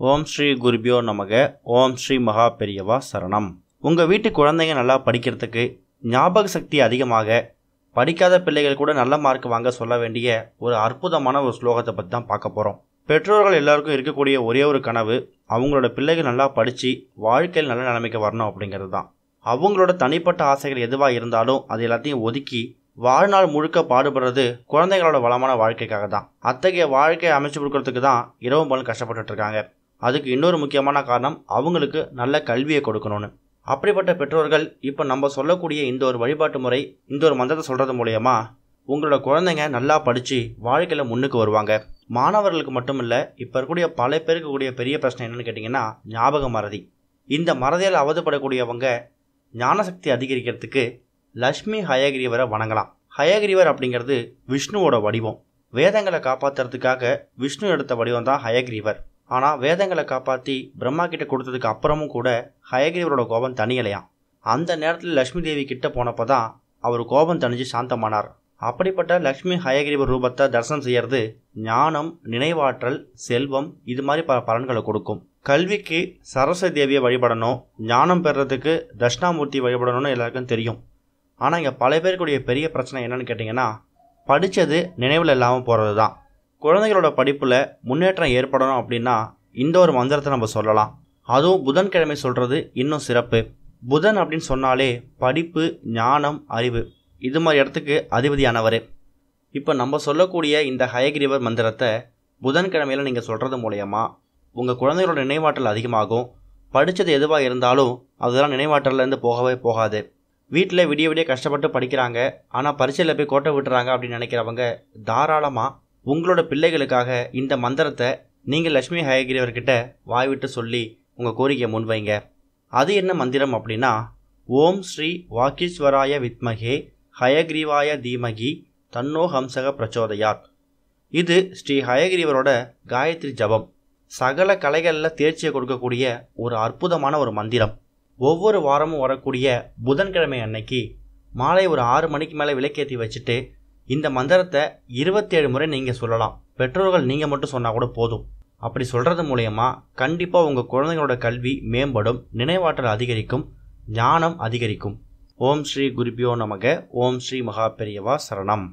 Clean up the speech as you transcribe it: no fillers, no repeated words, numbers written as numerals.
ஓம் ஸ்ரீ குருபியோ நமக. ஓம் ஸ்ரீ மகா பெரியவா சரணம். உங்கள் வீட்டு குழந்தைங்க நல்லா படிக்கிறதுக்கு, ஞாபக சக்தி அதிகமாக, படிக்காத பிள்ளைகள் கூட நல்ல மார்க் வாங்க சொல்ல வேண்டிய ஒரு அற்புதமான ஒரு ஸ்லோகத்தை பற்றி தான் பார்க்க போகிறோம். பெற்றோர்கள் எல்லாருக்கும் இருக்கக்கூடிய ஒரே ஒரு கனவு, அவங்களோட பிள்ளைகள் நல்லா படித்து வாழ்க்கையில் நல்ல நிலைமைக்கு வரணும் அப்படிங்கிறது தான். அவங்களோட தனிப்பட்ட ஆசைகள் எதுவாக இருந்தாலும் அது எல்லாத்தையும் ஒதுக்கி வாழ்நாள் முழுக்க பாடுபடுறது குழந்தைகளோட வளமான வாழ்க்கைக்காக தான். அத்தகைய வாழ்க்கையை அமைச்சு கொடுக்கறதுக்கு தான் இரவு பகலும் கஷ்டப்பட்டுட்டு இருக்காங்க. அதுக்கு இன்னொரு முக்கியமான காரணம், அவங்களுக்கு நல்ல கல்வியை கொடுக்கணும்னு. அப்படிப்பட்ட பெற்றோர்கள் இப்போ நம்ம சொல்லக்கூடிய இந்த ஒரு வழிபாட்டு முறை, இந்த ஒரு மந்திரத்தை சொல்கிறது மூலயமா உங்களோட குழந்தைங்க நல்லா படித்து வாழ்க்கையில் முன்னுக்கு வருவாங்க. மாணவர்களுக்கு மட்டும் இல்லை, இப்போ இருக்கக்கூடிய பல பேருக்கு கூடிய பெரிய பிரச்சனை என்னென்னு கேட்டிங்கன்னா ஞாபக மறதி. இந்த மறதியால் அவதிப்படக்கூடியவங்க ஞானசக்தி அதிகரிக்கிறதுக்கு லக்ஷ்மி ஹயகிரீவரை வணங்கலாம். ஹயகிரீவர் அப்படிங்கிறது விஷ்ணுவோட வடிவம். வேதங்களை காப்பாற்றுறதுக்காக விஷ்ணு எடுத்த வடிவம் தான் ஹயகிரீவர். ஆனால் வேதங்களை காப்பாற்றி பிரம்மா கிட்ட கொடுத்ததுக்கு அப்புறமும் கூட ஹயகிரீவரோட கோபம் தனியலையாம். அந்த நேரத்தில் லக்ஷ்மி தேவி கிட்ட போனப்போ தான் அவர் கோபம் தணிஞ்சு சாந்தமானார். அப்படிப்பட்ட லக்ஷ்மி ஹயகிரீவர் ரூபத்தை தரிசனம் செய்யறது ஞானம், நினைவாற்றல், செல்வம், இது மாதிரி பல பலன்களை கொடுக்கும். கல்விக்கு சரஸ்வதி தேவியை வழிபடணும், ஞானம் பெறுறதுக்கு தட்சிணாமூர்த்தி வழிபடணும்னு எல்லாருக்கும் தெரியும். ஆனால் இங்கே பல பேருக்குடைய பெரிய பிரச்சனை என்னன்னு கேட்டிங்கன்னா, படித்தது நினைவில் இல்லாமல் போகிறது தான். குழந்தைகளோட படிப்பில் முன்னேற்றம் ஏற்படணும் அப்படின்னா இந்த ஒரு மந்திரத்தை நம்ம சொல்லலாம். அதுவும் புதன்கிழமை சொல்கிறது இன்னும் சிறப்பு. புதன் அப்படின்னு சொன்னாலே படிப்பு, ஞானம், அறிவு, இது மாதிரி இடத்துக்கு அதிபதியானவர். இப்போ நம்ம சொல்லக்கூடிய இந்த ஹயகிரீவர் மந்திரத்தை புதன்கிழமையில் நீங்கள் சொல்கிறது மூலயமா உங்கள் குழந்தைகளோட நினைவாற்றல் அதிகமாகும். படித்தது எதுவாக இருந்தாலும் அதெல்லாம் நினைவாற்றலேருந்து போகவே போகாது. வீட்டில் விடிய விடிய கஷ்டப்பட்டு படிக்கிறாங்க, ஆனால் பரீட்சையில் போய் கோட்டை விட்டுறாங்க அப்படின்னு நினைக்கிறவங்க தாராளமாக உங்களோட பிள்ளைகளுக்காக இந்த மந்திரத்தை நீங்கள் லக்ஷ்மி ஹயகிரீவர்கிட்ட வாய்விட்டு சொல்லி உங்கள் கோரிக்கையை முன்வைங்க. அது என்ன மந்திரம் அப்படின்னா, ஓம் ஸ்ரீ வாக்கீஸ்வராய வித்மகே ஹயகிரீவாய தீமகி தன்னோ ஹம்சக பிரச்சோதயாத். இது ஸ்ரீ ஹயகிரீவரோட காயத்ரி ஜபம். சகல கலைகளில் தேர்ச்சியை கொடுக்கக்கூடிய ஒரு அற்புதமான ஒரு மந்திரம். ஒவ்வொரு வாரமும் வரக்கூடிய புதன்கிழமை அன்னைக்கு மாலை ஒரு 6 மணிக்கு மேலே விளக்கேற்றி வச்சுட்டு இந்த மந்திரத்தை 27 முறை நீங்கள் சொல்லலாம். பெற்றோர்கள் நீங்கள் மட்டும் சொன்னால் கூட போதும். அப்படி சொல்கிறது மூலயமா கண்டிப்பாக உங்கள் குழந்தைங்களோட கல்வி மேம்படும், நினைவாற்றல் அதிகரிக்கும், ஞானம் அதிகரிக்கும். ஓம் ஸ்ரீ குருபியோ நமக. ஓம் ஸ்ரீ மகா பெரியவா சரணம்.